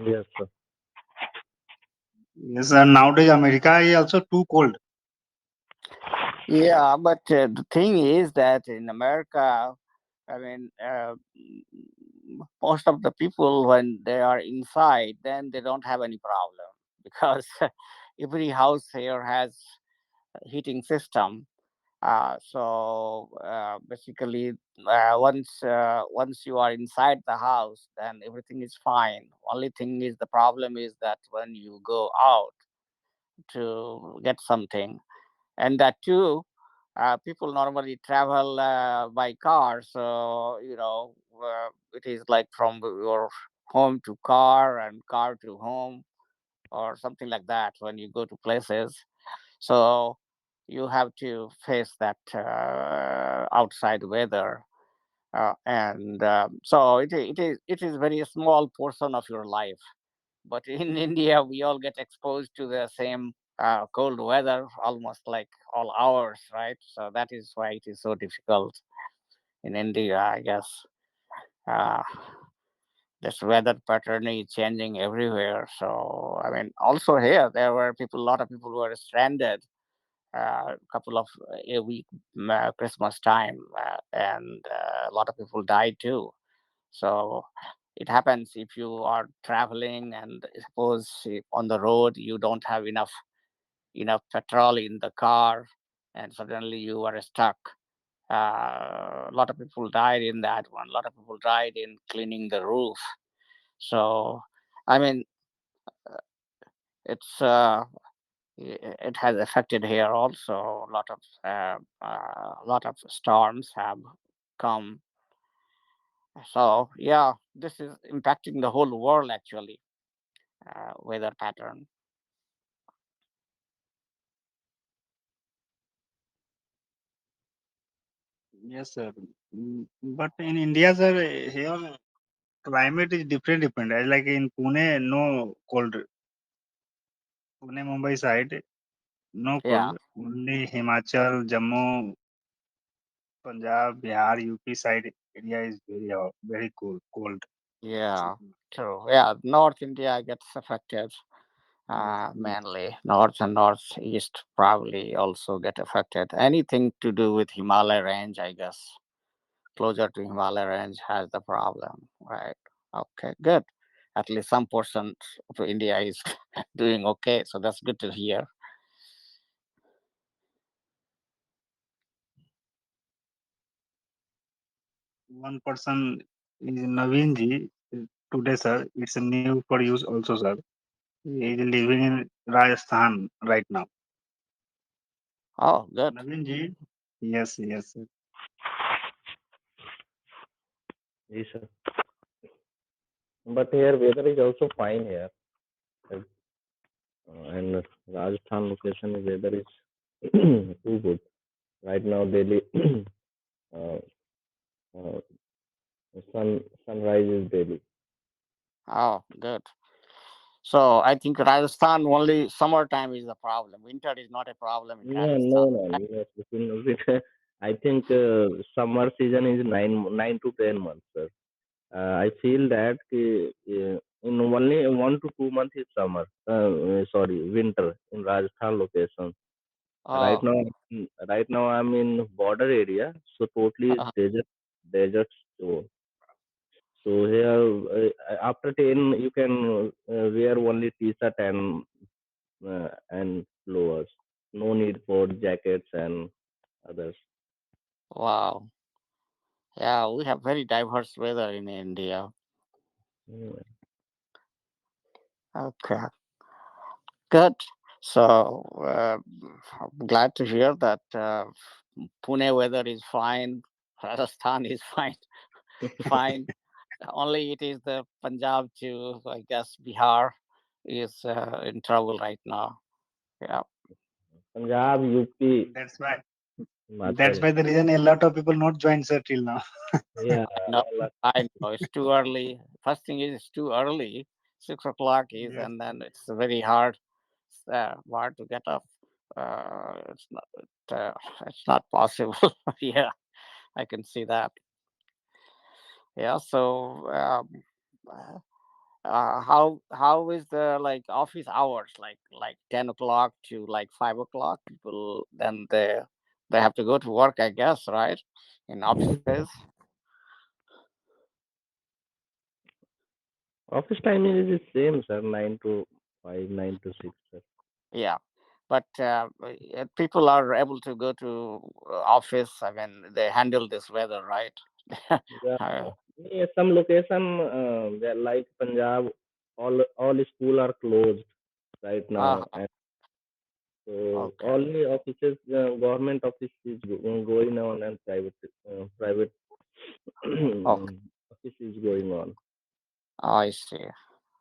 Yes, sir. Yes, and nowadays America is also too cold. Yeah, but the thing is that in America, I mean, most of the people when they are inside, then they don't have any problem because every house here has a heating system. Basically, once you are inside the house, then everything is fine. Only thing is the problem is that when you go out to get something, and that too, people normally travel by car, so it is like from your home to car and car to home or something like that when you go to places. So you have to face that outside weather, and so it is very small portion of your life. But in India, we all get exposed to the same cold weather almost like all hours, right? So that is why it is so difficult in India, I guess. Uh, this weather pattern is changing everywhere. So I mean, also here there were people, a lot of people who were stranded a couple of a week Christmas time, and a lot of people died too. So it happens if you are traveling and suppose if on the road you don't have enough petrol in the car and suddenly you are stuck. A lot of people died in that one. A lot of people died in cleaning the roof. So I mean, it's it has affected here also. A lot of storms have come. So yeah, this is impacting the whole world actually. Weather pattern. Yes, sir. But in India, sir, here climate is different, different. Like in Pune, no cold. Pune, Mumbai side, no Yeah, cold. Only Himachal, Jammu, Punjab, Bihar, UP side area is very hot, very cold, cold. yeah, true. Yeah, North India gets affected. Yes. Mainly North and Northeast probably also get affected. Anything to do with Himalaya range, I guess. Closer to Himalaya range has the problem, right? Okay, good. At least some portion of India is doing okay, so that's good to hear. 1 person is Naveen ji today, sir. It's new for use also, sir. He is living in Rajasthan right now. Oh, good. Naveen ji, yes, yes, sir. Yes, sir. But here weather is also fine here. Uh, and Rajasthan location weather is too good. Right now, daily uh, uh, sunrise is daily. Oh, good. So I think Rajasthan only summertime is the problem. Winter is not a problem in No, no, Rajasthan. no. Right? I think summer season is 9 to 10 months, sir. I feel that in only 1 to 2 months is summer. Sorry, winter in Rajasthan location. Right Oh, now, right now I'm in border area, so totally desert zone. So here, after 10, you can wear only t-shirt and lowers. No need for jackets and others. wow. Yeah, we have very diverse weather in India. Mm. Okay, good. So I'm glad to hear that Pune weather is fine. Rajasthan is fine. Fine. Only it is the Punjab to, I guess, Bihar is in trouble right now. Yeah. Punjab, UP, That's why. That's Himachal. why the reason a lot of people not join, sir, till now. Yeah, No, all are- I know it's too early. First thing is it's too early. 6 o'clock is, Yes. and then it's very hard, hard to get up. Uh, it's not possible. Yeah, I can see that. Yeah. So How is the like office hours, like 10 o'clock to like 5 o'clock? People then they have to go to work, I guess, right? In offices. Office timing is the same, sir. 9 to 5, 9 to 6, sir. Yeah, but people are able to go to office. I mean, they handle this weather, right? Yeah, uh, some location, like Punjab, all school are closed right uh, now, and so okay, only offices, government office is going on, and private okay, office is going on. I see.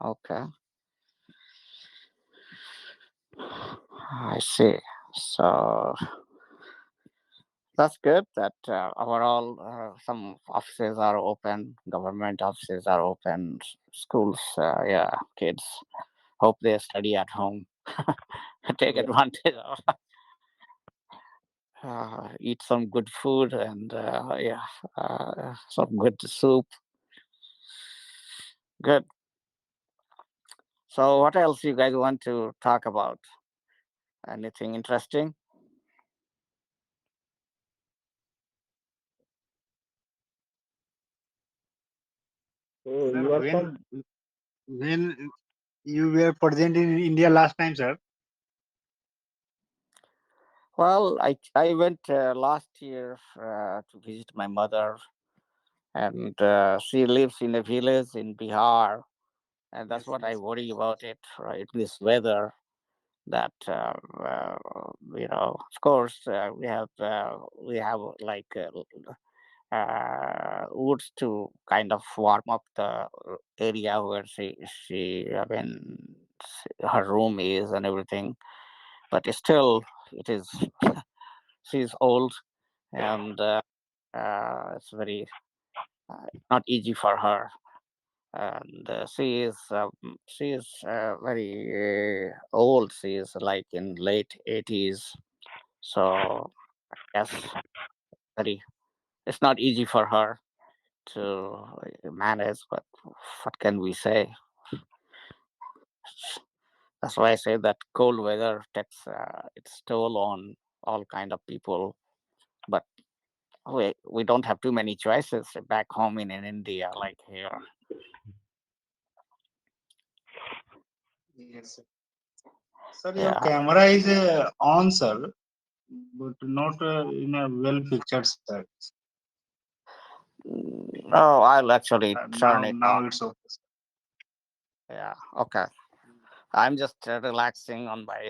Okay, I see. So that's good that overall some offices are open, government offices are open, schools, yeah, kids hope they study at home, take Yeah, advantage of, eat some good food and yeah, some good soup. Good. So what else you guys want to talk about? Anything interesting? so Sir, you are when from. when you were present in India last time, sir? Well, I went last year to visit my mother, and she lives in a village in Bihar, and that's Yes, what I yes. worry about it. Right, this weather. That of course, we have like woods to kind of warm up the area where she I mean her room is and everything. But still, it is she's old, and it's very not easy for her. And she is very old. She is like in late 80s. So yes, very. It's not easy for her to manage. But what can we say? That's why I say that cold weather takes its toll on all kind of people. But we don't have too many choices back home in India like here. Yes, sir. Sir, your Yeah. camera is on, sir, but not in a well pictured, sir. Oh, I'll actually turn Now, it now on. it's okay, sir. Yeah. Okay. I'm just relaxing on my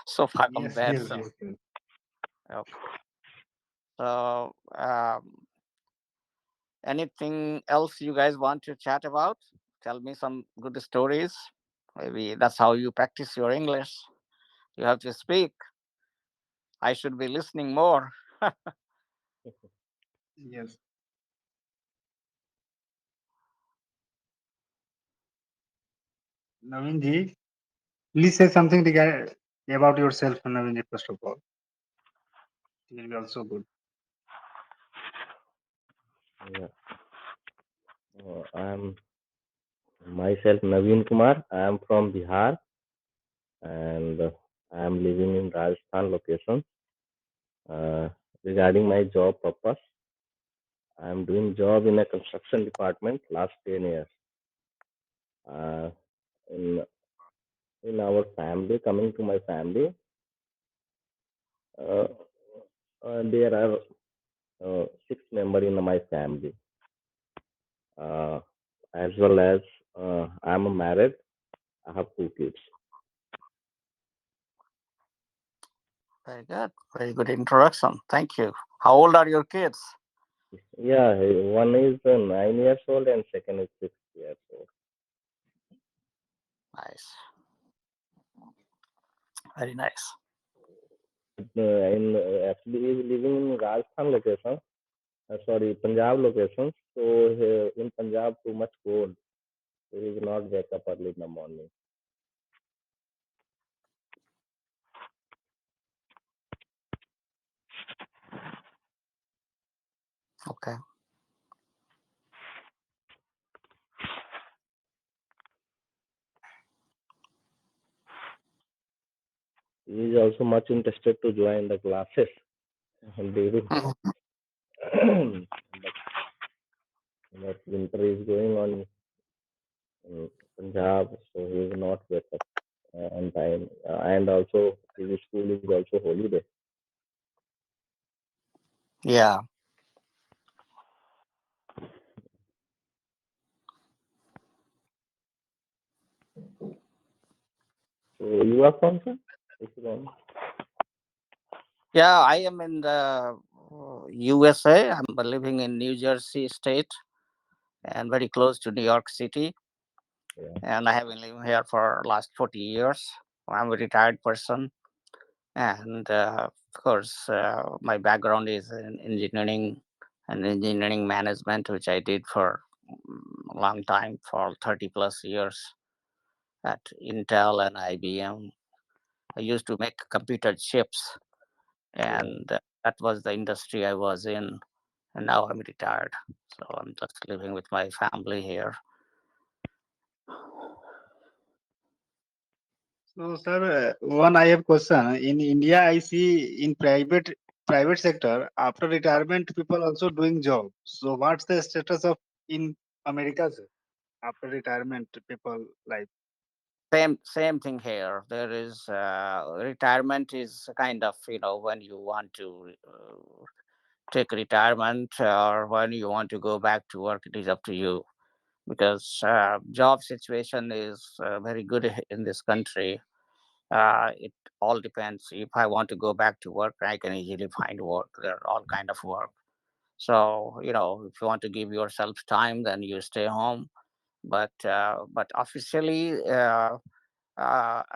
sofa on Yes, bed. yes, So yes, yes. okay. So anything else you guys want to chat about? Tell me some good stories. Maybe that's how you practice your English. You have to speak. I should be listening more. Yes. Naveen ji, please say something about yourself, Naveen ji, first of all. It will be also good. Yeah, I am myself Naveen Kumar. I am from Bihar, and I am living in Rajasthan location. Uh, Regarding my job purpose, I am doing job in a construction department last 10 years. Uh, in in our family, coming to my family, uh, there are 6 members in my family, uh, as well as I am married. I have 2 kids. Very good. Very good introduction. Thank you. How old are your kids? Yeah, one is 9 years old and second is 6 years old. Nice. Very nice. Actually, he is living in Rajasthan location. Sorry, Punjab location. So in Punjab, too much cold. So he will not wake up early in the morning. Okay. he is also much interested to join the classes during Mhm. but, but winter is going on in Punjab, so he will not wake up on time. And also, his school is also holiday. Yeah. So you are from sir? If you don't- Yeah, I am in the USA. I'm living in New Jersey State and very close to New York City. Yeah, And I have been living here for last 40 years. I'm a retired person. And of course, my background is in engineering and engineering management, which I did for a long time, for 30 plus years at Intel and IBM. I used to make computer chips, yeah. and that was the industry I was in. And now I'm retired, so I'm just living with my family here. So, sir, one I have question. In India, I see in private sector after retirement, people also doing job. So, what's the status of in America, sir? After retirement, people like Same thing here. There is retirement is kind of, when you want to take retirement or when you want to go back to work, it is up to you, because job situation is very good in this country. It all depends. If I want to go back to work, I can easily find work. There are all kind of work. So if you want to give yourself time, then you stay home. But officially, I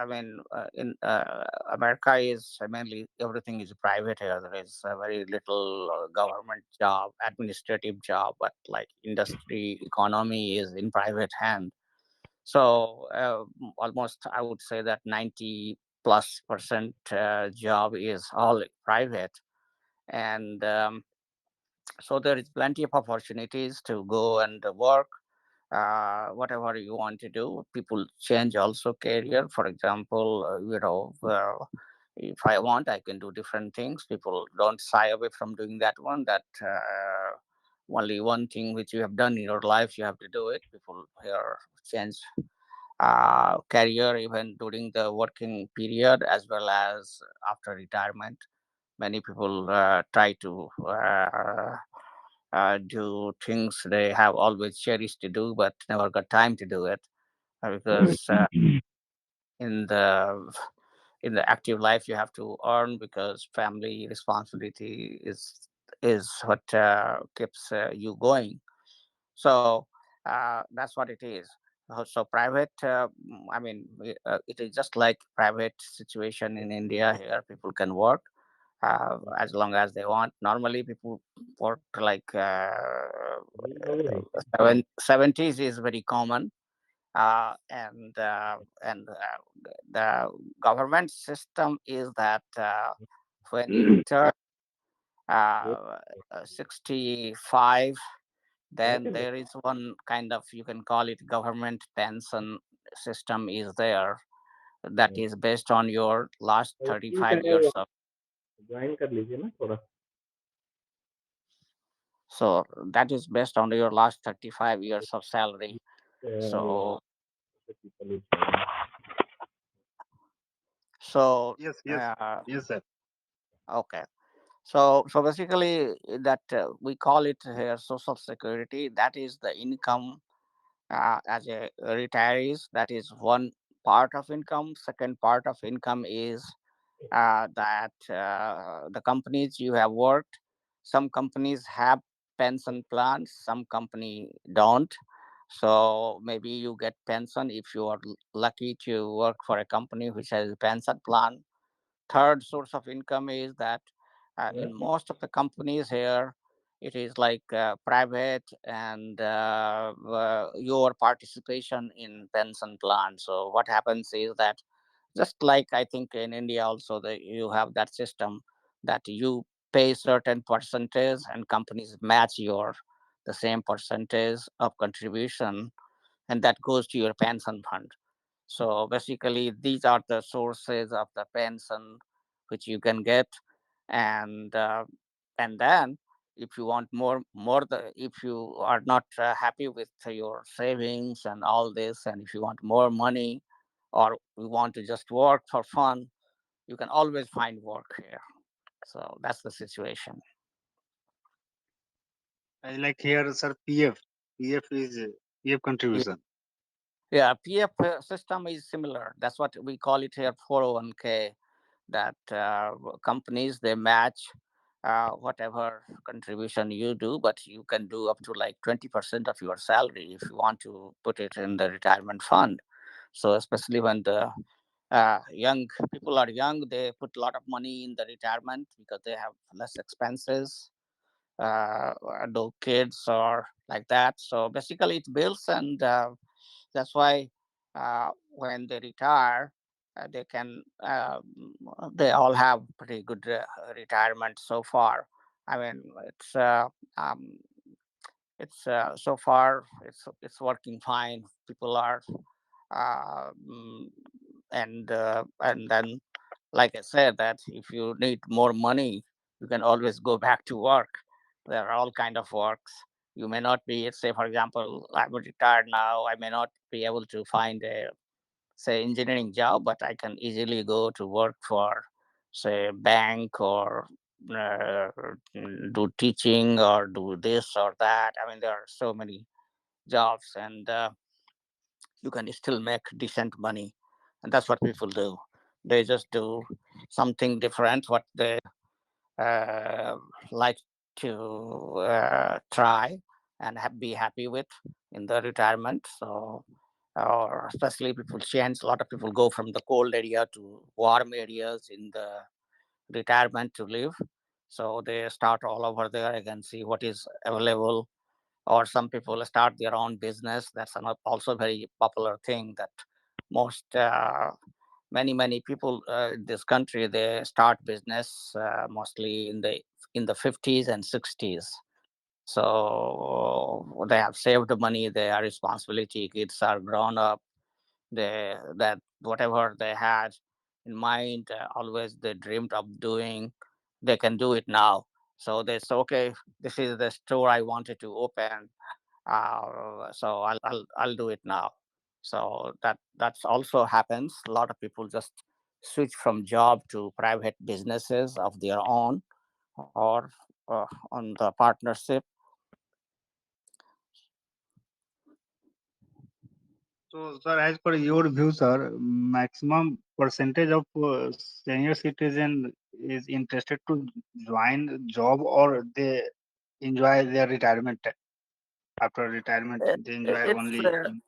mean, in America is mainly everything is private here. There is a very little government job, administrative job, but like industry, economy is in private hand. So almost, I would say that 90+% job is all private, and so there is plenty of opportunities to go and work whatever you want to do. People change also career. For example, if I want, I can do different things. People don't shy away from doing that one. That only one thing which you have done in your life, you have to do it. People here change career even during the working period as well as after retirement. Many people try to do things they have always cherished to do but never got time to do it, because in the in the active life you have to earn, because family responsibility is what keeps you going. So that's what it is. So private, I mean, it is just like private situation in India. Here people can work as long as they want. Normally people work like 70s is very common, and the government system is that when you turn uh, 65, then there is one kind of, you can call it, government pension system is there, that is based on your last ठीक 35 है years of. Join कर लीजिए ना थोड़ा So that is based on your last 35 years of salary. So people is so yes, yes, uh, yes, sir. okay. So basically, that we call it here social security. That is the income as a retirees. That is one part of income. Second part of income is that the companies you have worked. Some companies have pension plans. Some company don't. So maybe you get pension if you are lucky to work for a company which has a pension plan. Third source of income is that in most of the companies here, it is like private and your participation in pension plan. So what happens is that, just like I think in India also, that you have that system that you pay certain percentage and companies match your the same percentage of contribution, and that goes to your pension fund. So basically, these are the sources of the pension which you can get, and then if you want more if you are not happy with your savings and all this, and if you want more money, or you want to just work for fun, you can always find work here. So that's the situation. Like here, sir, PF. PF is PF contribution. Yeah, PF system is similar. That's what we call it here, 401k. That companies, they match whatever contribution you do, but you can do up to like 20% of your salary if you want to put it in the retirement fund. So especially when the young people are young, they put a lot of money in the retirement because they have less expenses, no kids or like that. So basically, it builds, and that's why when they retire, they can. They all have pretty good retirement so far. I mean, um, it's so far it's working fine. People are, uh, mm, and then, like I said, that if you need more money, you can always go back to work. There are all kind of works. You may not be, say for example, I'm retired now, I may not be able to find a, say, engineering job, but I can easily go to work for, say, bank, or uh, do teaching, or do this or that. I mean, there are so many jobs, and you can still make decent money. And that's what people do. They just do something different, what they uh, like to try and be happy with in the retirement. So, or especially people change. A lot of people go from the cold area to warm areas in the retirement to live. So they start all over there and see what is available. Or some people start their own business. That's also very popular thing, that most many people in this country, they start business mostly in the 50s and 60s. So they have saved the money, their responsibility, kids are grown up, they, that whatever they had in mind, always they dreamed of doing, they can do it now. So they say, okay, this is the store I wanted to open, so I'll do it now. So that's also happens. A lot of people just switch from job to private businesses of their own, or on the partnership. So, sir, as per your view, sir, maximum percentage of senior citizen is interested to join job, or they enjoy their retirement after retirement. They enjoy It's only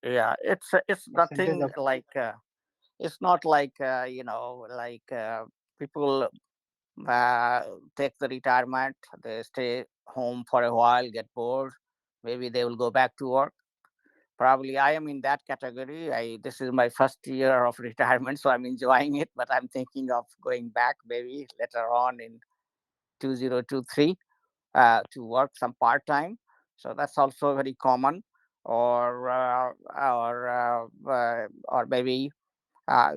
yeah, it's percentage nothing of. like it's not like like people uh, take the retirement, they stay home for a while, get bored, maybe they will go back to work. Probably I am in that category. I This is my first year of retirement, so I'm enjoying it, but I'm thinking of going back maybe later on in 2023 to work some part time. So that's also very common. Or maybe uh,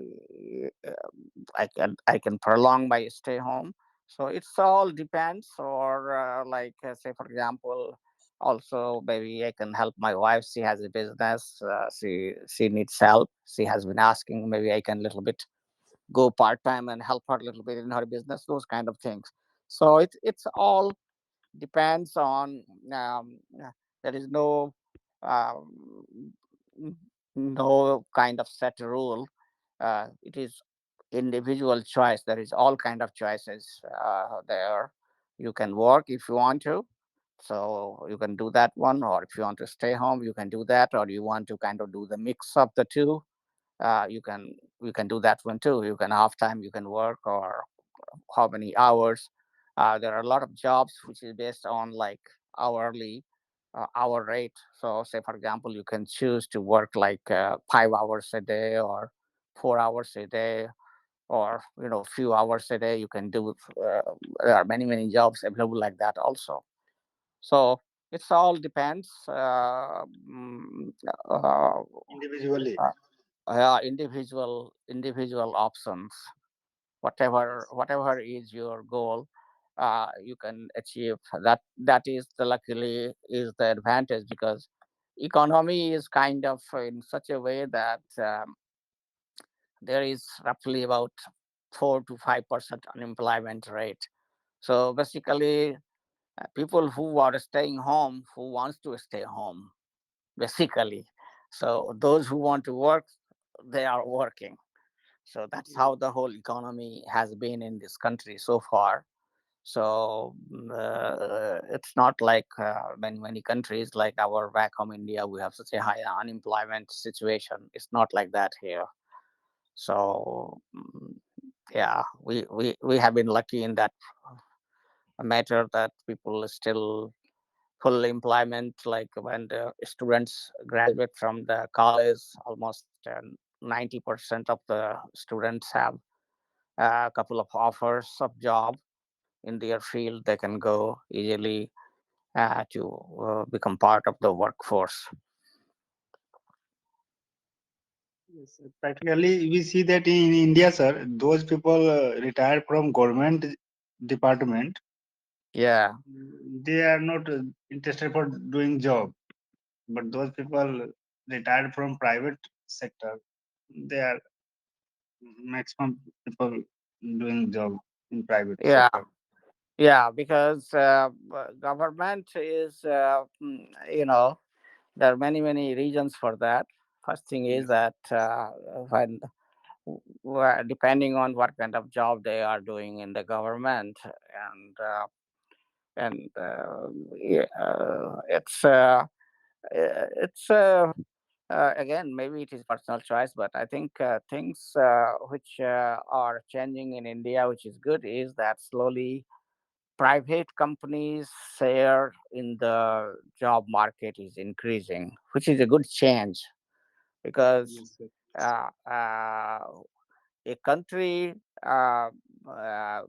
I can prolong my stay home. So it's all depends. Or like say for example, also maybe I can help my wife. She has a business. She needs help. She has been asking. Maybe I can little bit go part time and help her a little bit in her business. Those kind of things. So it's all depends on. There is um, no kind of set rule. It is individual choice. There is all kind of choices there. You can work if you want to, so you can do that one. Or if you want to stay home, you can do that. Or you want to kind of do the mix of the two, you can do that one too. You can half time, you can work, or how many hours. There are a lot of jobs which is based on like hourly hour rate. So say for example, you can choose to work like 5 hours a day, or 4 hours a day, or few hours a day. You can do there are many jobs available like that also. So it's all depends. Individually. individual options. Whatever is your goal, you can achieve that. That is the luckily is the advantage, because economy is kind of in such a way that there is roughly about 4 to 5% unemployment rate. So basically, people who are staying home, who wants to stay home, basically. So those who want to work, they are working. So that's how the whole economy has been in this country so far. So it's not like many countries like our back home India, we have such a high unemployment situation. It's not like that here. So yeah, we have been lucky in that matter, that people still full employment. Like when the students graduate from the college, almost 90% of the students have a couple of offers of job in their field. They can go easily to become part of the workforce. Yes, sir. Practically, we see that in India, sir, those people retired from government department, Yeah, they are not interested for doing job. But those people retired from private sector, they are maximum people doing job in private yeah, sector. yeah. Because government is, there are many reasons for that. First thing is Yes, that when depending on what kind of job they are doing in the government, and yeah, it's again, maybe it is personal choice, but I think things which are changing in India, which is good, is that slowly private companies share in the job market is increasing, which is a good change. Because yes, sir. uh, uh, a country uh, uh,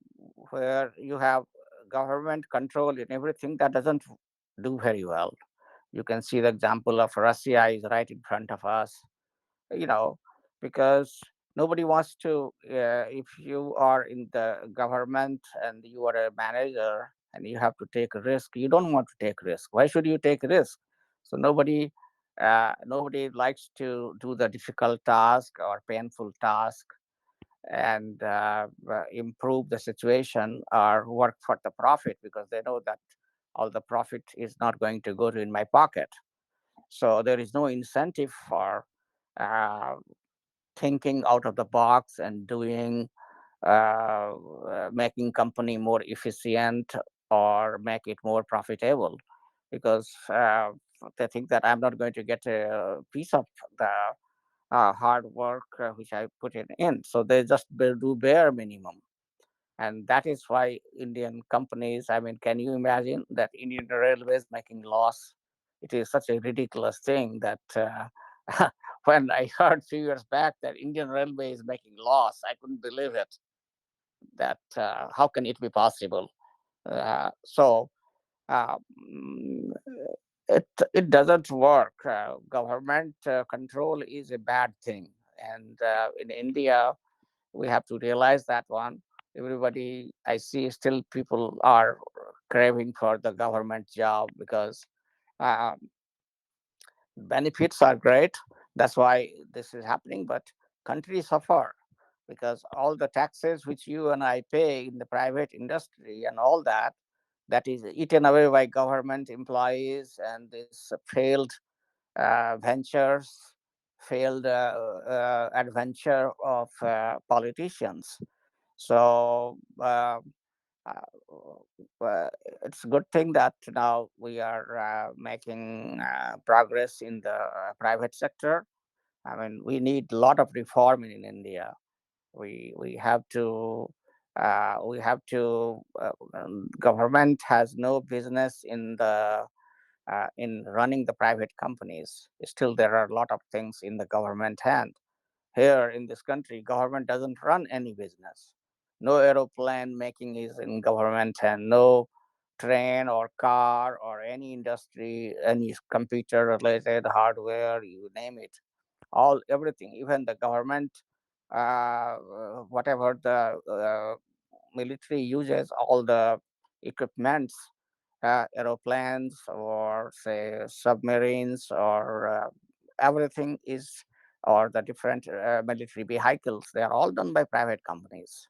where you have government control in everything, that doesn't do very well. You can see the example of Russia is right in front of us, you know, because nobody wants to, if you are in the government and you are a manager and you have to take a risk, you don't want to take risk. Why should you take risk? So nobody likes to do the difficult task or painful task, and improve the situation or work for the profit, because they know that all the profit is not going to go to in my pocket. So there is no incentive for uh, thinking out of the box and doing making company more efficient or make it more profitable, because they think that I'm not going to get a piece of the hard work which I put in. So they just do bare minimum. And that is why Indian companies, I mean, can you imagine that Indian Railways making loss? It is such a ridiculous thing that when I heard few years back that Indian Railway is making loss, I couldn't believe it. That how can it be possible? So mm, it doesn't work. Government control is a bad thing, and in India we have to realize that one. Everybody I see still people are craving for the government job, because uh, benefits are great. That's why this is happening. But countries suffer, because all the taxes which you and I pay in the private industry and all that, that is eaten away by government employees and this failed ventures, failed adventure of politicians. So it's a good thing that now we are making progress in the private sector. I mean, we need a lot of reform in India. We have to. Government has no business in running the private companies. Still, there are a lot of things in the government hand. Here in this country, government doesn't run any business. No aeroplane making is in government hand. No train or car or any industry, any computer related hardware, you name it. all everything, even the government, whatever the military uses, all the equipments, aeroplanes or say submarines or everything is, or the different military vehicles, they are all done by private companies.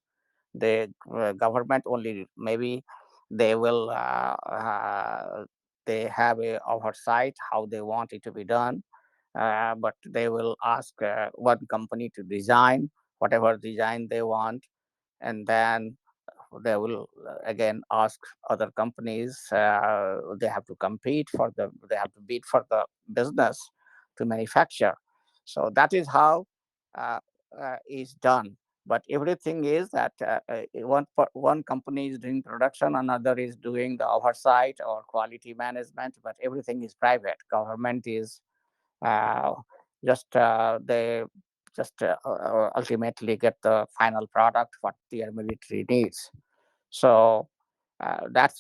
The government only maybe they will they have a oversight how they want it to be done, but they will ask one company to design whatever design they want, and then they will again ask other companies. They have to compete for the, they have to bid for the business to manufacture. So that is how uh, is done. But everything is that one company is doing production, another is doing the oversight or quality management, but everything is private. Government is uh, just they just ultimately get the final product what their military needs. So that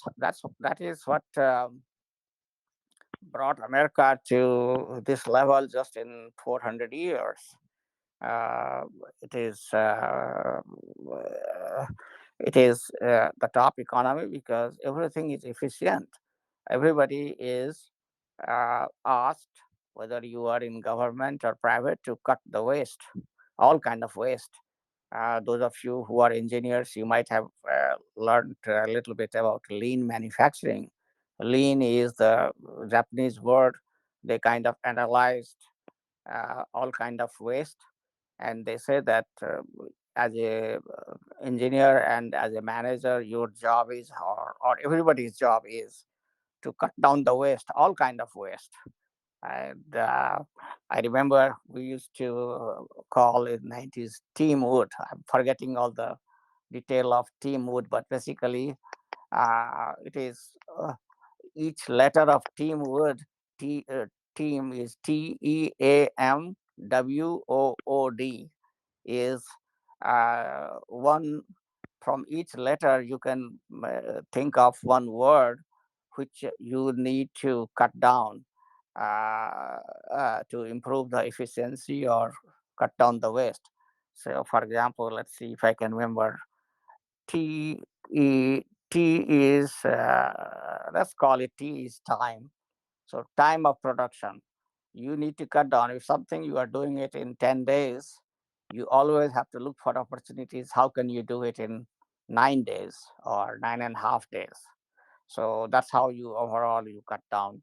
is what brought America to this level just in 400 years. Uh, it is the top economy because everything is efficient. Everybody is asked, whether you are in government or private, to cut the waste, all kind of waste. Those of you who are engineers, you might have learned a little bit about lean manufacturing. Lean is the Japanese word. They kind of analyzed all kind of waste, and they say that as a engineer and as a manager, your job is, or everybody's job is, to cut down the waste, all kind of waste. And I remember we used to call in 90s team wood. I'm forgetting all the detail of team wood, but basically it is each letter of team wood. Team is TEAMWOOD, is one. From each letter you can think of one word which you need to cut down to improve the efficiency or cut down the waste. So, for example, let's see if I can remember. T E T is let's call it T is time. So, time of production. You need to cut down. If something you are doing it in 10 days, you always have to look for opportunities. How can you do it in 9 days or 9.5 days? So that's how you overall you cut down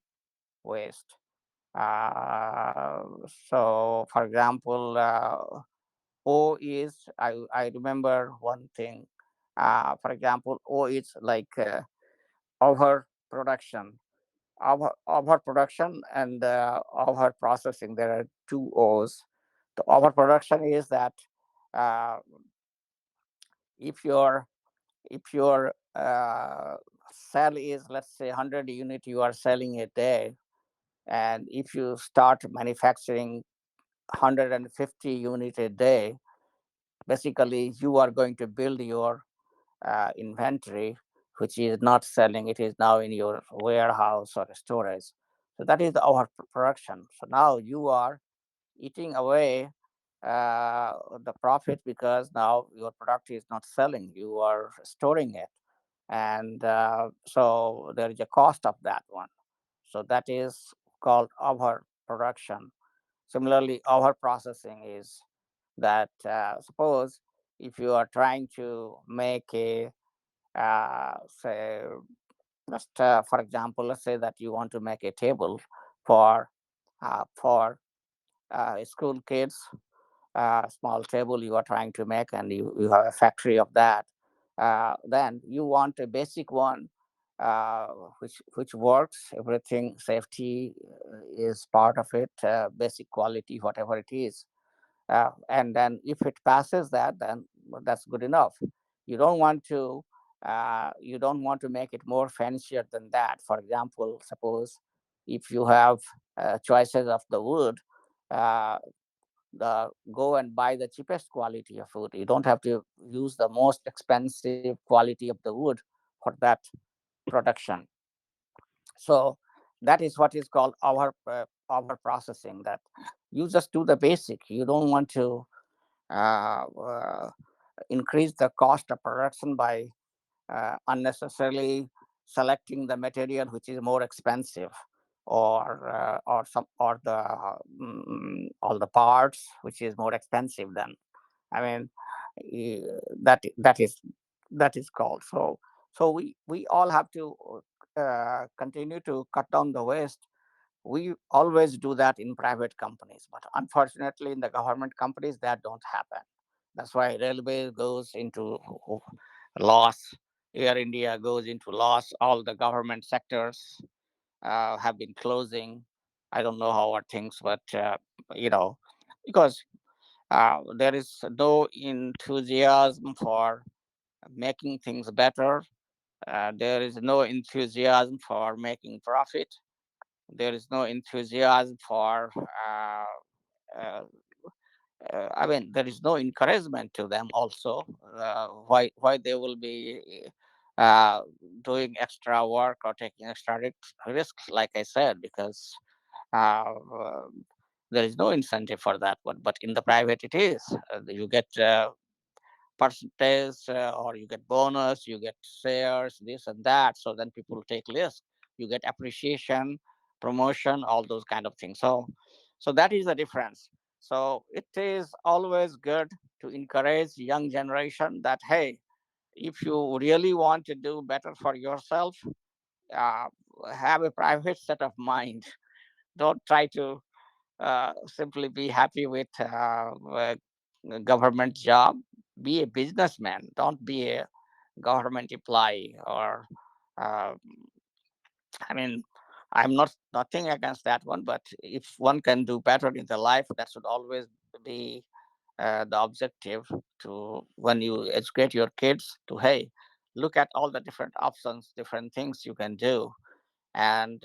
waste. Uh, so, for example, O is, I remember one thing. For example, O is like overproduction. Overproduction and overprocessing. There are two O's. The overproduction is that uh, if your if your sell is, let's say, 100 unit you are selling a day, and if you start manufacturing 150 unit a day, basically you are going to build your inventory which is not selling, it is now in your warehouse or storage. So that is the overproduction. So now you are eating away the profit because now your product is not selling, you are storing it, and so there is a cost of that one. So that is called overproduction. Similarly, overprocessing is that suppose if you are trying to make a say, just for example, let's say that you want to make a table for school kids, small table you are trying to make, and you have a factory of that. Then you want a basic one uh, which works, everything, safety is part of it, basic quality, whatever it is. And then if it passes that, then that's good enough. You don't want to you don't want to make it more fancier than that. For example, suppose if you have choices of the wood, uh, the go and buy the cheapest quality of wood. You don't have to use the most expensive quality of the wood for that production. So that is what is called our processing. That You just do the basic. You don't want to uh, uh, increase the cost of production by unnecessarily selecting the material which is more expensive, or some or the all the parts which is more expensive. Then I mean, that is called. So we all have to continue to cut down the waste. We always do that in private companies, but unfortunately in the government companies that don't happen. That's why railway goes into loss, Air India goes into loss, all the government sectors have been closing. I don't know how are things, but you know because there is no enthusiasm for making things better. There is no enthusiasm for making profit. There is no enthusiasm for uh, I mean, there is no encouragement to them also. Why they will be uh, doing extra work or taking extra risks, like I said, because there is no incentive for that one. But in the private, it is. You get percentage, or you get bonus, you get shares, this and that. So then people take risk. You get appreciation, promotion, all those kind of things. So that is the difference. So it is always good to encourage young generation that, hey, if you really want to do better for yourself, uh, have a private set of mind. Don't try to simply be happy with a government job. Be a businessman. Don't be a government employee. Or uh, I mean, I'm not nothing against that one, but if one can do better in the life, that should always be the objective. To when you educate your kids, to, hey, look at all the different options, different things you can do, and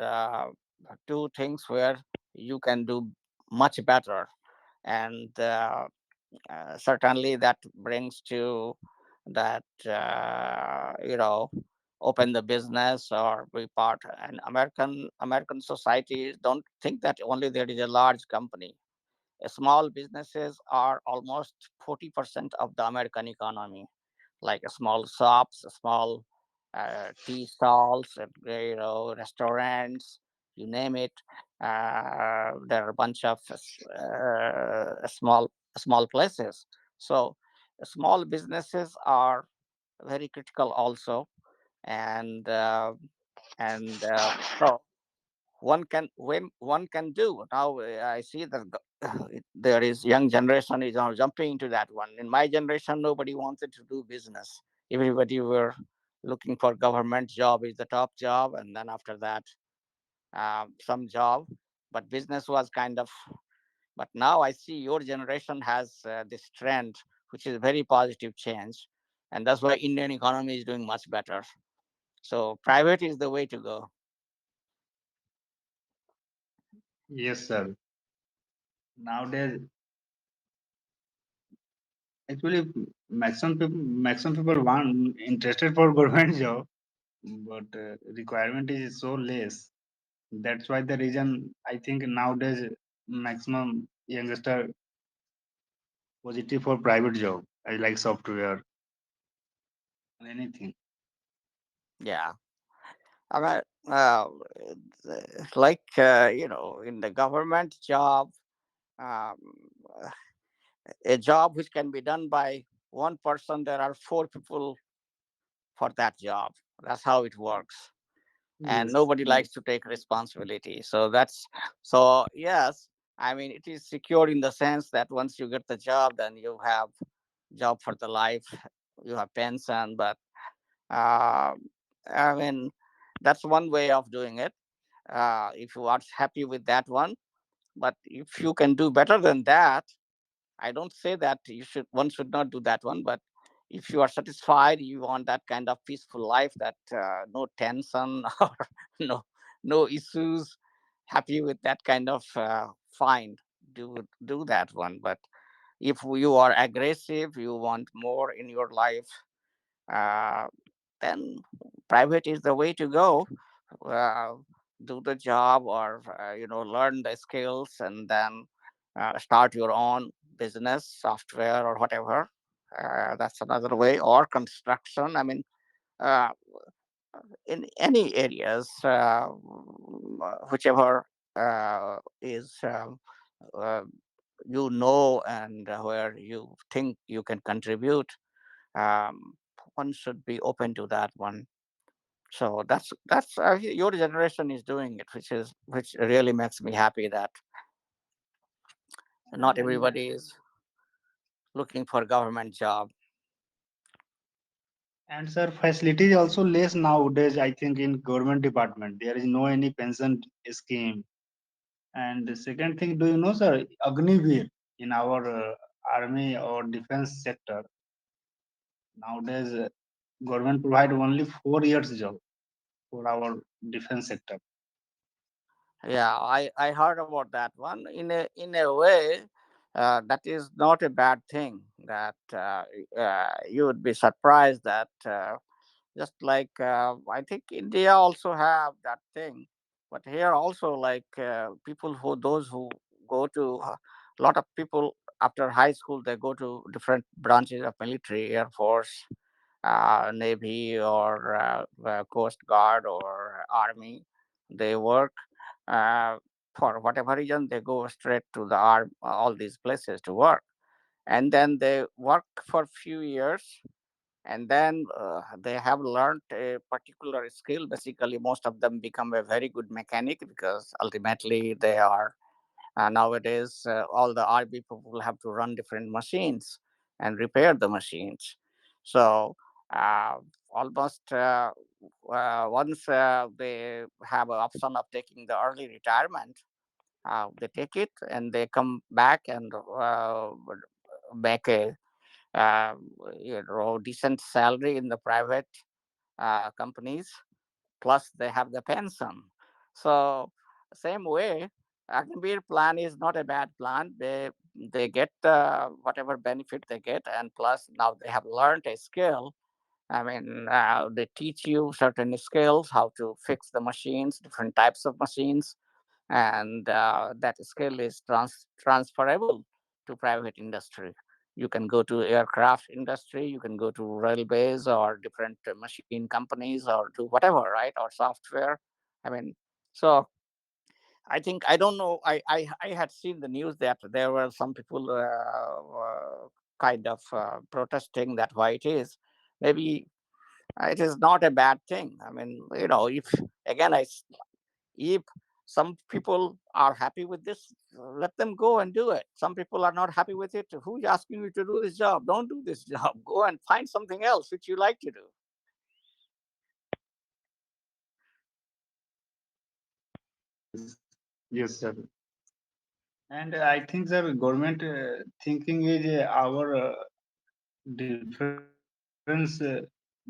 do things where you can do much better. And certainly that brings to that open the business or be part. And American society don't think that only there is a large company. Small businesses are almost 40% of the American economy, like small shops, small tea stalls, restaurants, you name it. There are a bunch of small places. So small businesses are very critical also, and so one can do now. I see that there is young generation is now jumping into that one. In my generation, nobody wanted to do business. Everybody were looking for government job is the top job, and then after that some job. But business was kind of. But now I see your generation has this trend, which is very positive change, and that's why Indian economy is doing much better. So private is the way to go. Yes, sir. Nowadays, actually, maximum people want interested for government job, but requirement is so less. That's why the reason I think nowadays maximum youngster positive for private job. I like software or anything. Yeah. I mean, like in the government job, um, a job which can be done by one person, there are four people for that job. That's how it works, and Yes. nobody likes to take responsibility. So that's so yes. I mean, it is secure in the sense that once you get the job, then you have job for the life. You have pension, but uh, I mean, that's one way of doing it. If you are happy with that one, but if you can do better than that, I don't say that one should not do that one. But if you are satisfied, you want that kind of peaceful life, that no tension or no no issues, happy with that kind of fine, do that one. But if you are aggressive, you want more in your life, uh, then private is the way to go. uh, do the job, or learn the skills, and then start your own business, software or whatever. That's another way, or construction. I mean, uh, in any areas, whichever is uh, and where you think you can contribute, um, one should be open to that one. So that's your generation is doing it, which really makes me happy that not and everybody is looking for government job. and sir, facilities also less nowadays. I think in government department there is no any pension scheme. And the second thing, do you know, sir, Agniveer in our army or defense sector nowadays, government provide only 4 years job for our defense sector. Yeah, I heard about that one. In a way, that is not a bad thing. That you would be surprised that just like I think India also have that thing, but here also like people who those who go to a lot of people after high school they go to different branches of military, air force, navy, or coast guard or army. They work for whatever reason they go straight to the arm all these places to work, and then they work for few years, and then they have learned a particular skill. Basically most of them become a very good mechanic because ultimately they are nowadays all the RB people have to run different machines and repair the machines. So uh, almost once they have an option of taking the early retirement, they take it and they come back and make a uh, decent salary in the private companies, plus they have the pension. So same way, Agnivir plan is not a bad plan. They get whatever benefit they get, and plus now they have learned a skill. I mean, they teach you certain skills, how to fix the machines, different types of machines, and that skill is transferable to private industry. You can go to aircraft industry, you can go to railways or different machine companies, or do whatever, right, or software. I mean, so I think I don't know. I had seen the news that there were some people kind of protesting that why it is. Maybe it is not a bad thing. I mean, if again if some people are happy with this, let them go and do it. Some people are not happy with it. Who's asking you to do this job? Don't do this job. Go and find something else which you like to do. Yes, yes, sir. And I think the government thinking is our defense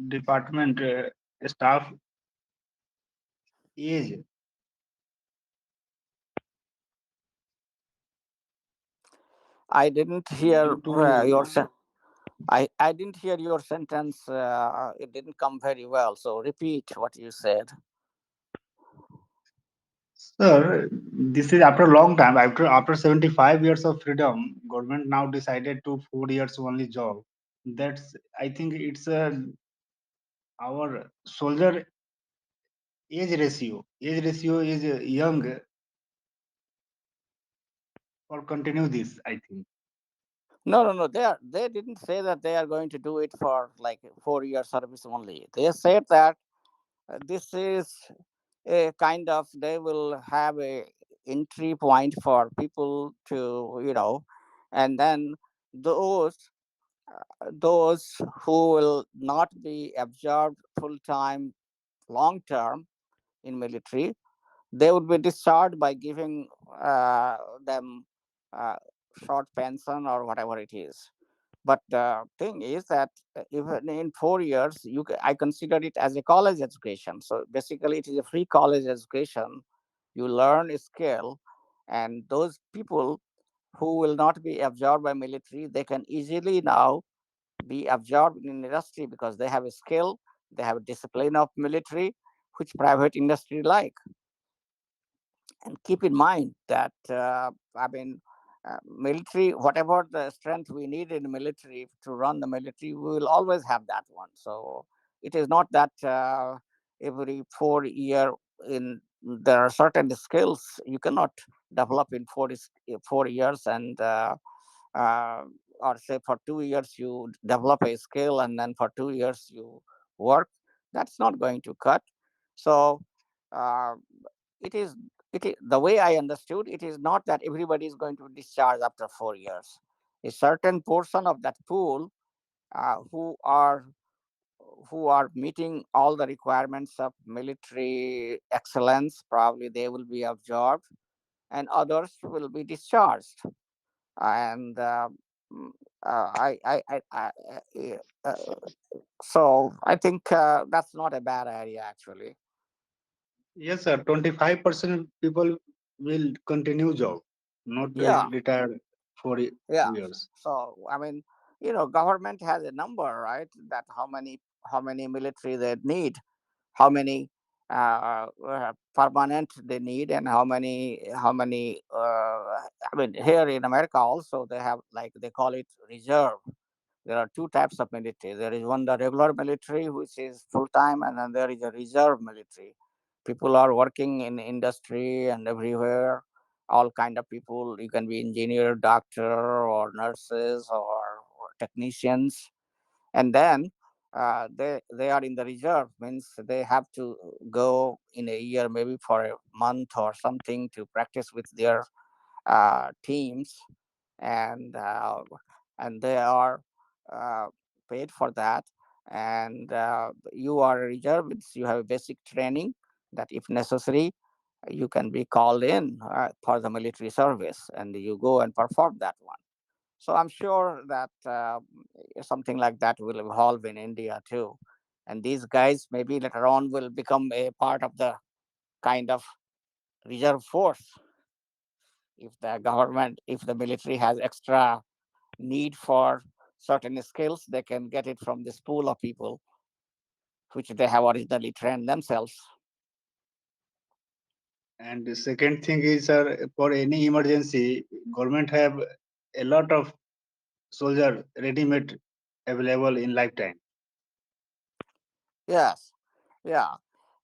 department staff age I didn't due hear to. I didn't hear your sentence. It didn't come very well. So repeat what you said. Sir, this is after a long time. After 75 years of freedom, government now decided to 4 years only job. That's, I think it's our soldier age ratio. Age ratio is young or continue this, I think. No, no, no. They didn't say that they are going to do it for like 4 year service only. They said that this is a kind of they will have a entry point for people to and then those those who will not be absorbed full time long term in military, they would be discharged by giving them uh, short pension or whatever it is. But the thing is that even in 4 years, I consider it as a college education. So basically, it is a free college education. You learn a skill, and those people who will not be absorbed by military, they can easily now be absorbed in industry because they have a skill, they have a discipline of military, which private industry like. And keep in mind that I mean military, whatever the strength we need in military to run the military, we will always have that one. So it is not that every 4 year in there are certain skills you cannot develop in 4 years, and uh, or say for 2 years you develop a skill and then for 2 years you work. That's not going to cut. So uh, it is the way I understood it is not that everybody is going to discharge after 4 years. A certain portion of that pool who are meeting all the requirements of military excellence, probably they will be absorbed, and others will be discharged. And mm, uh, so I think that's not a bad idea actually. Yes, sir. 25% people will continue job, not Yeah, retire for yeah. 2 years. So I mean, government has a number, right? That how many military they need, how many permanent they need, and how many. I mean, here in America also they have, like, they call it reserve. There are two types of military. There is one, the regular military, which is full time, and then there is a reserve military. People are working in industry and everywhere. All kind of people. You can be engineer, doctor, or nurses, or technicians, and then they are in the reserve. Means they have to go in a year, maybe for a month or something, to practice with their teams, and they are uh, paid for that. And you are a reserve, means you have a basic training that if necessary you can be called in for the military service, and you go and perform that one. So I'm sure that something like that will evolve in India too, and these guys maybe later on will become a part of the kind of reserve force. If the government, if the military has extra need for certain skills, they can get it from this pool of people which they have originally trained themselves. And the second thing is, sir, for any emergency, government have a lot of soldier ready-made available in lifetime. Yes, yeah,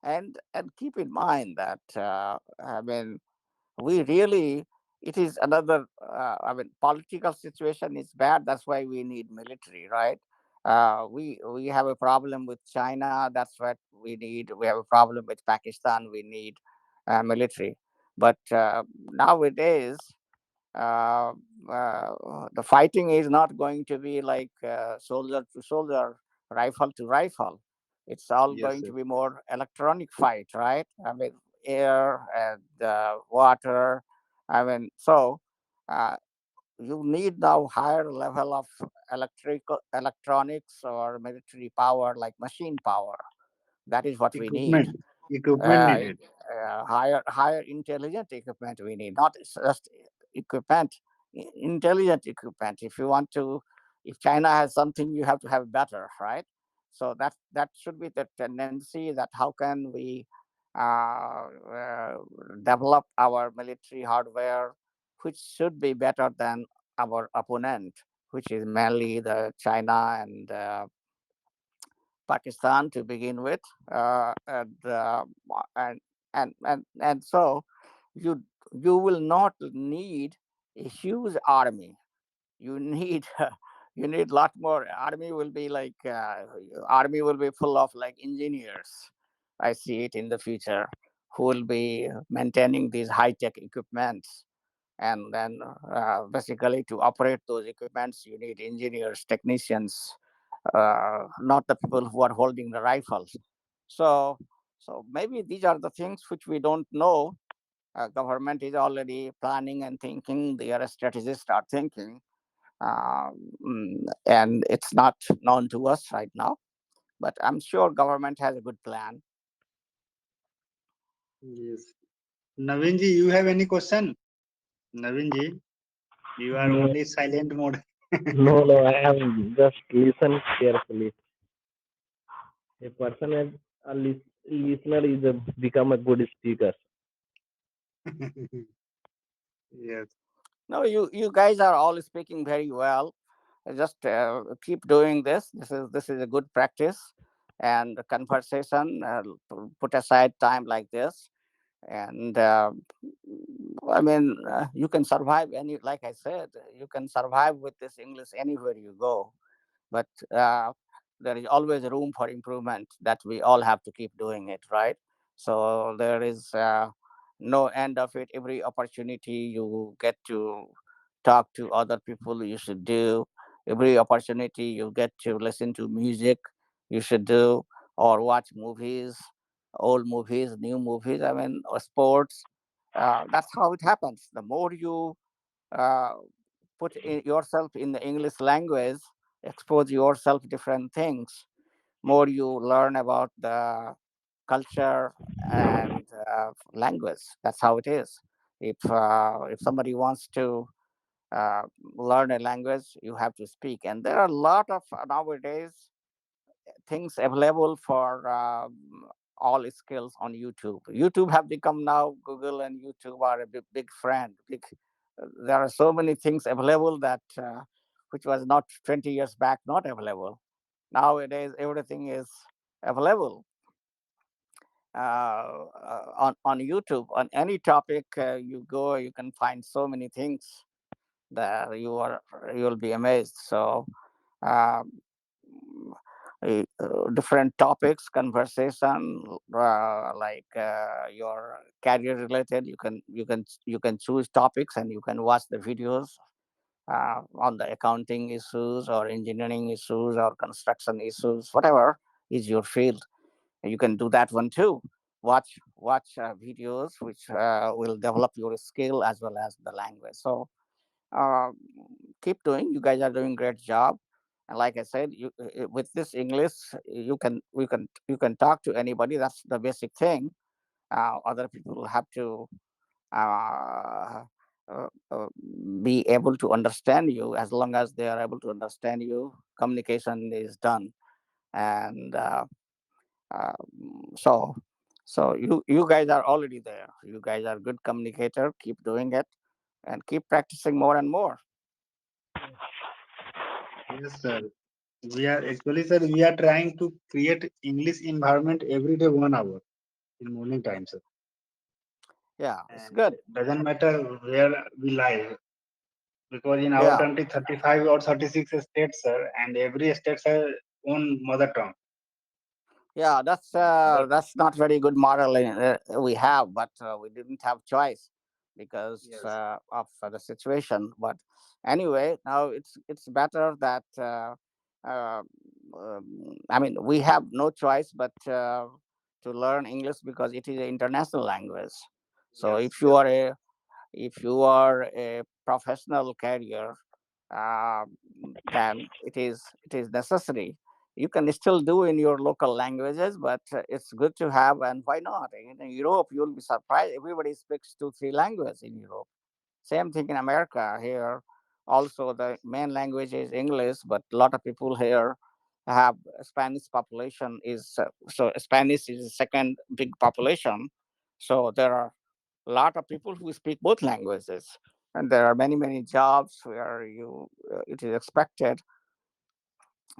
and keep in mind that I mean, we really, it is another I mean, political situation is bad, that's why we need military, right? We have a problem with China, that's what we need. We have a problem with Pakistan, we need military. But nowadays uh, the fighting is not going to be like soldier to soldier, rifle to rifle. It's all Yes, going sir. to be more electronic fight, right? I mean, air and water. I mean, so uh, you need now higher level of electrical electronics or military power, like machine power. That is what we need. Equipment uh, needed. higher intelligent equipment we need, not just equipment, intelligent equipment. If you want to, if China has something, you have to have better, right? So that should be the tendency, that how can we uh, uh, develop our military hardware which should be better than our opponent, which is mainly the China and Pakistan to begin with, and and so you you will not need a huge army. You need you need lot more. Army will be like army will be full of like engineers. I see it in the future, who will be maintaining these high tech equipments, and then basically to operate those equipments you need engineers, technicians, not the people who are holding the rifles. So, so maybe these are the things which we don't know. Government is already planning and thinking. Their strategists are thinking, and it's not known to us right now. But I'm sure government has a good plan. Yes. Naveen ji, you have any question? Naveen ji, you are No, only silent mode. no, I have just listened carefully. A person as a listener is become a good speaker. Yes. No, you guys are all speaking very well. Just keep doing this. This is a good practice, and the conversation. Put aside time like this, and I mean, you can survive any. Like I said, you can survive with this English anywhere you go. But there is always room for improvement, that we all have to keep doing it, right? So there is no end of it. Every opportunity you get to talk to other people, you should do. Every opportunity you get to listen to music, you should do. Or watch movies, old movies, new movies, I mean, or sports. That's how it happens. The more you uh, put yourself in the English language, expose yourself different things, more you learn about the culture and language. That's how it is. If somebody wants to uh, learn a language, you have to speak. And there are a lot of nowadays things available for all skills on YouTube. YouTube have become now, Google and YouTube are a big friend. There are so many things available that which was not 20 years back not available. Nowadays, everything is available on YouTube. On any topic you go, you can find so many things that you'll be amazed. So um, different topics, conversation, like your career related. You can choose topics and you can watch the videos on the accounting issues or engineering issues or construction issues, whatever is your field. You can do that one too. Watch videos which will develop your skill as well as the language. So uh, keep doing. You guys are doing great job. And like I said, with this English, you can talk to anybody. That's the basic thing. Other people have to uh, be able to understand you. As long as they are able to understand you, communication is done. And uh, so you guys are already there. You guys are good communicator. Keep doing it and keep practicing more and more. Yes, sir. We are actually, sir, we are trying to create English environment every day 1 hour in morning time, sir. Yeah, it's And good. doesn't matter where we live, because in our Yeah. country 35 or 36 states, sir, and every state has own mother tongue. Yeah, that's Mother, not very good model we have, but we didn't have choice because yes, of the situation. But anyway, now it's better that uh, I mean, we have no choice but to learn English because it is an international language. So yes, if you are a professional career, uh, then it is necessary. You can still do in your local languages, but it's good to have. And why not? In Europe, you'll be surprised. Everybody speaks 2, 3 languages in Europe. Same thing in America. Here, also the main language is English, but a lot of people here have Spanish population is so Spanish is the second big population. So there are a lot of people who speak both languages, and there are many jobs where it is expected.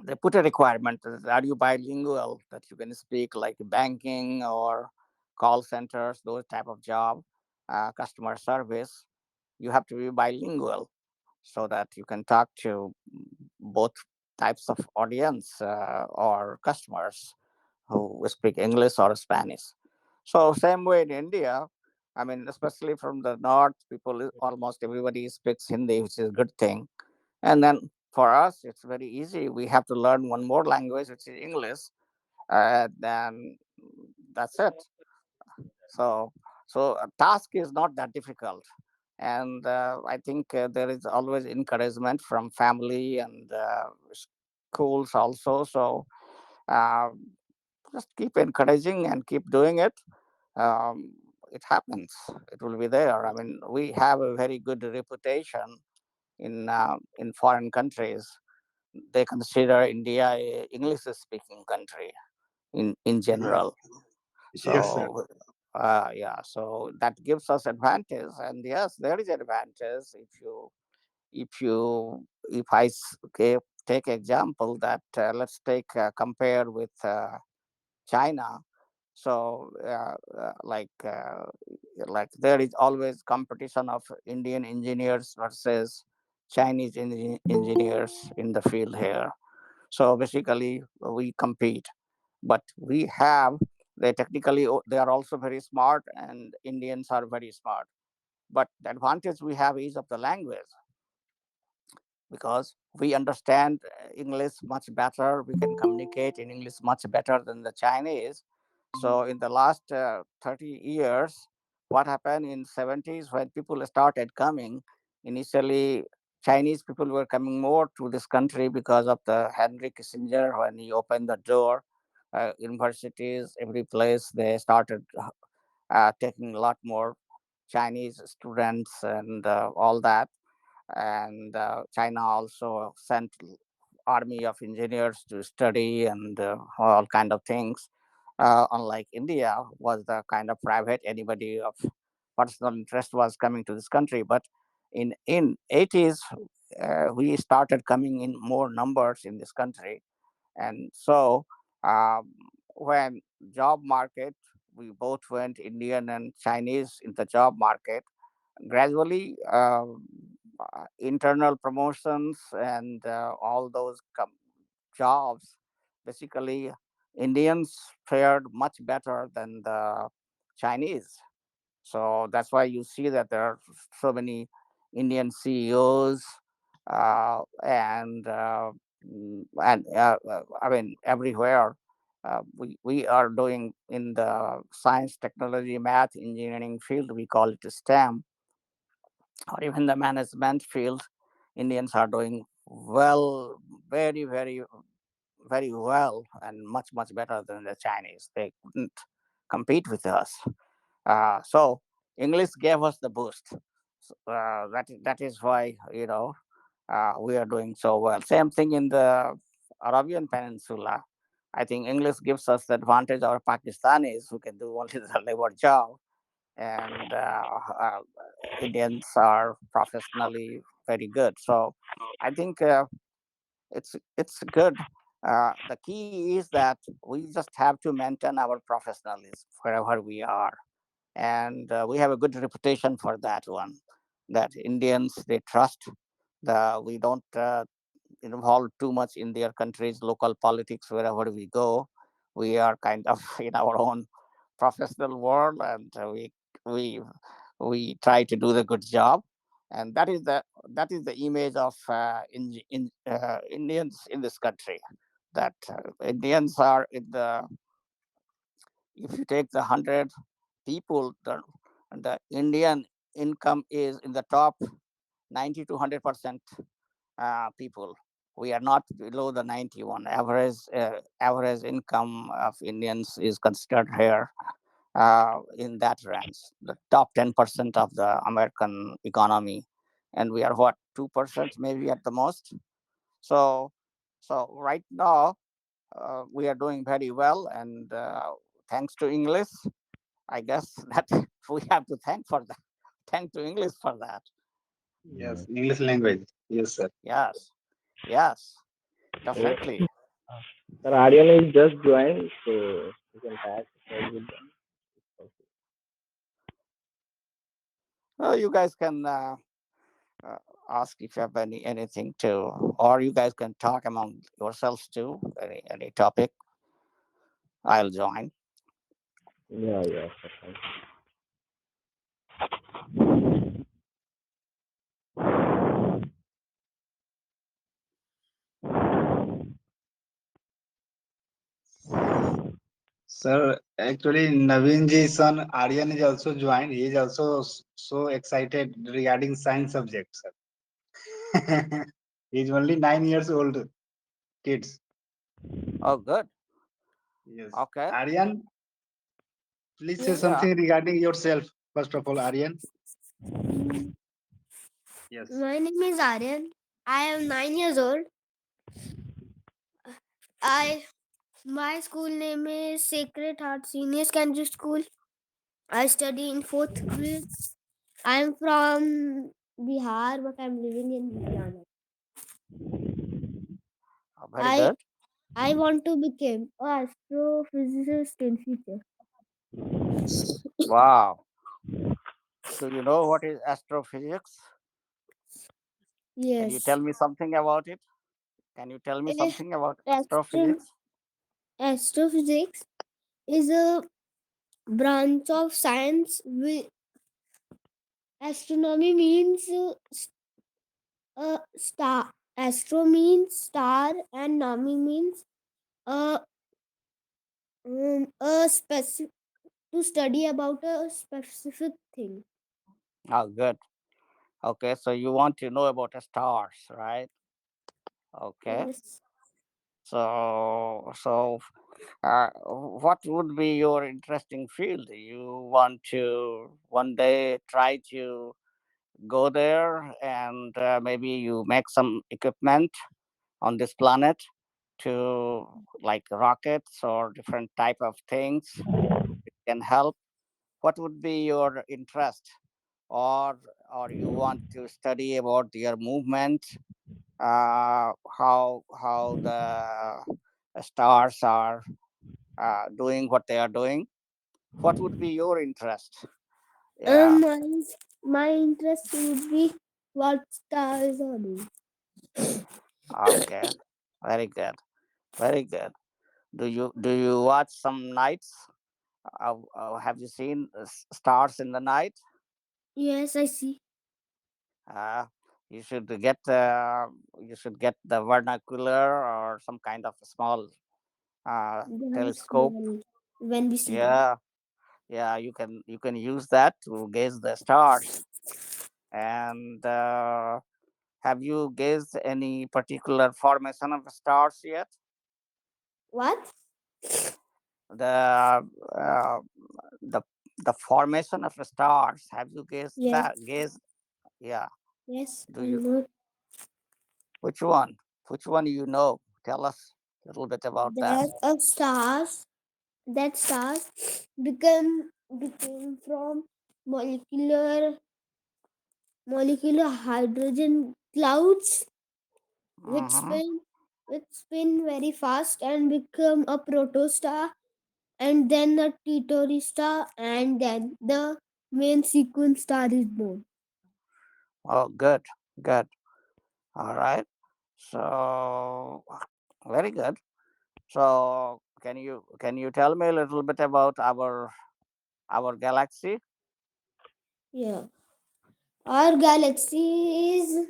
They put a requirement that are you bilingual, that you can speak like banking or call centers, those type of job, customer service. You have to be bilingual so that you can talk to both types of audience or customers who speak English or Spanish. So same way in India, I mean, especially from the north, people almost everybody speaks Hindi, which is a good thing. And then for us, it's very easy. We have to learn one more language, which is English. Then that's it. So task is not that difficult, and I think there is always encouragement from family and schools also. So uh, just keep encouraging and keep doing it. Um, it happens. It will be there. I mean, we have a very good reputation in foreign countries. They consider India a English speaking country in yes, general. yes, sir. So Yeah, so that gives us advantage, and yes, there is advantage if okay, take example that let's take compare with China. So like there is always competition of Indian engineers versus Chinese engineers in the field here. So basically we compete, but we have they technically they are also very smart, and Indians are very smart. But the advantage we have is of the language, because we understand English much better. We can communicate in English much better than the Chinese. So in the last 30 years, what happened in 70s when people started coming, initially Chinese people were coming more to this country because of the Henry Kissinger when he opened the door. Universities, every place, they started taking a lot more Chinese students and all that. And China also sent army of engineers to study and all kind of things. Unlike India, was the kind of private, anybody of personal interest was coming to this country. But in 80s, we started coming in more numbers in this country, and so um, when job market, we both went Indian and Chinese in the job market. Gradually internal promotions and all those jobs, basically Indians fared much better than the Chinese. So that's why you see that there are so many Indian CEOs, I mean everywhere. We are doing in the science, technology, math, engineering field. We call it STEM, or even the management field. Indians are doing well, very, very, very well, and much, much better than the Chinese. They couldn't compete with us. So English gave us the boost. That is why we are doing so well. Same thing in the Arabian Peninsula. I think English gives us the advantage over Pakistanis who can do only the labor job, and Indians are professionally very good. So I think it's good. The key is that we just have to maintain our professionalism wherever we are, and we have a good reputation for that one. That Indians, they trust the we don't involved too much in their country's local politics wherever we go. We are kind of in our own professional world, and we we try to do the good job. And that is the image of Indians in this country. That Indians are in the if you take the 100 people, the Indian income is in the top 90 to 100% people. We are not below the 91 average income of Indians is considered here in that range, the top 10% of the American economy, and we are what 2% maybe at the most. So so right now we are doing very well, and thanks to English, I guess that we have to thank to English for that. Yeah. Yes, English language. Yes, sir. Yes, yes, So, definitely. sir, Aryan is just joined, so you can tag with them. You guys can uh, ask if you have anything to, or you guys can talk among yourselves too. Any topic, I'll join. Yeah, yeah, sir. Thank Sir, actually, Naveenji's son Aryan is also joined. He is also so excited regarding science subject, sir. He's only 9 years old, kids. Oh, good. Yes. Okay. Aryan, please say Yes. Yeah. something regarding yourself. First of all, Aryan. Mm, Yes. My name is Aryan. I am 9 years old. I My school name is Sacred Heart Senior Secondary School. I study in fourth grade. I'm from Bihar, but I'm living in Ludhiana. Very I good. I want to become a astrophysicist in future. Wow. Do you know what is astrophysics? Can you Yes. tell me something about it? Can you tell me Eh, something about Astro- astrophysics? astrophysics is a branch of science. Astronomy means star. Astro means star, and nami means a specific to study about a specific thing. Oh, good. Okay, so you want to know about the stars, right? Okay. Yes. What would be your interesting field? You want to one day try to go there and maybe you make some equipment on this planet to like rockets or different type of things can help. What would be your interest, or you want to study about their movement, how the stars are doing what they are doing? What would be your interest? Yeah. My my interest would be what stars are doing. Okay. Very good. Very good. Do you watch some nights? Have you seen stars in the night? Yes, I see. Uh, you should get the vernacular or some kind of small They are telescope. small when we see them. Yeah, yeah. You can use that to gaze the stars. And have you gazed any particular formation of stars yet? What? The uh, the the formation of stars. Have you gazed Yes, that? Gazed? Yeah. yes, Do I you? know. Which one? Which one you know? Tell us a little bit about that. There are stars. That stars became from molecular molecular hydrogen clouds which Mm-hmm. spin which spin very fast and become a protostar and then a Titori star and then the main sequence star is born. Oh, good, good. All right. So, very good. So, can you tell me a little bit about our galaxy? Yeah. Our galaxy is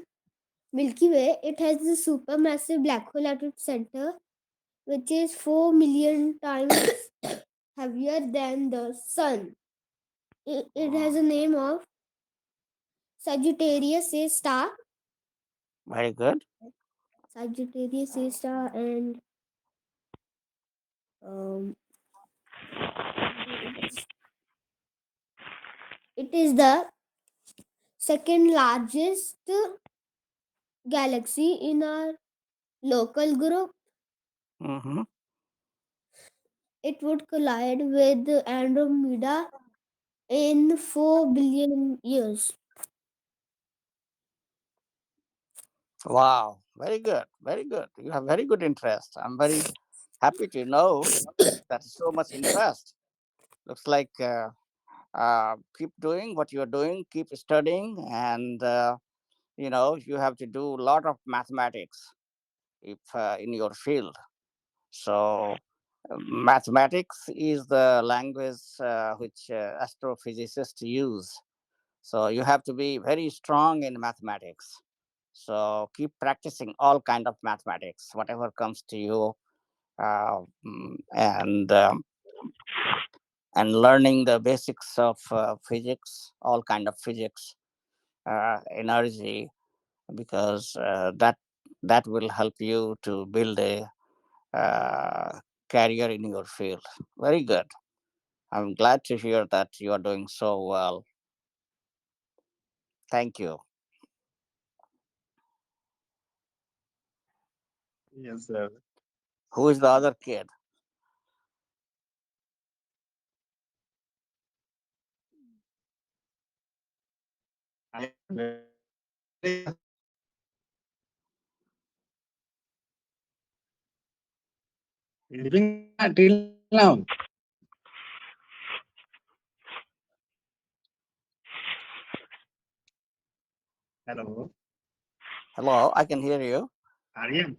Milky Way. It has a supermassive black hole at its center, which is 4 million times heavier than the Sun. It has a name of Sagittarius A star. Very good. Sagittarius A star, and um, it is the second largest galaxy in our local group. Mm-hmm. It would collide with Andromeda in 4 billion years. Wow. Very good. Very good. You have very good interest. I'm very happy to know that so much interest. Looks like keep doing what you're doing. Keep studying, and you have to do a lot of mathematics if in your field. So, mathematics is the language which astrophysicists use. So you have to be very strong in mathematics. So keep practicing all kind of mathematics, whatever comes to you, and learning the basics of physics, all kind of physics, energy, because that will help you to build a uh, career in your field. Very good. I'm glad to hear that you are doing so well. Thank you. Yes, sir. Who is the other kid? I am very sleeping till now. Hello, Hello, I can hear you. Aryan.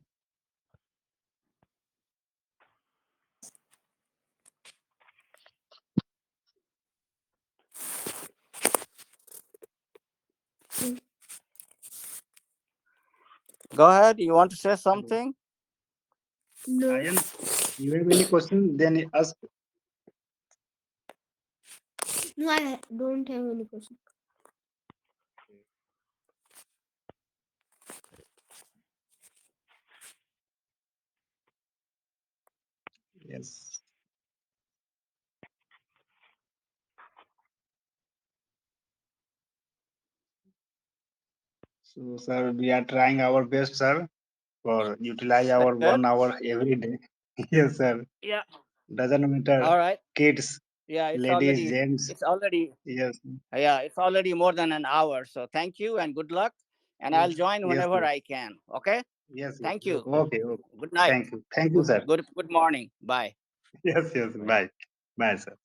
Go ahead. You want to say Hello, something? No, Aryan. You have any question? Then ask. no, I don't have any question. Yes. So, sir, we are trying our best, sir, for utilize That's our good. 1 hour every day. Yes, sir. Yeah. Doesn't matter. All right. Kids, Yeah, ladies, gents. it's already, Yes, yeah, it's already more than an hour. So thank you and good luck. And I'll yes, join yes, whenever yes, I can. Okay. yes, yes. Thank you. Okay, okay. Good night. Thank you, sir. Good morning. Bye. Yes, yes. Bye, bye, sir.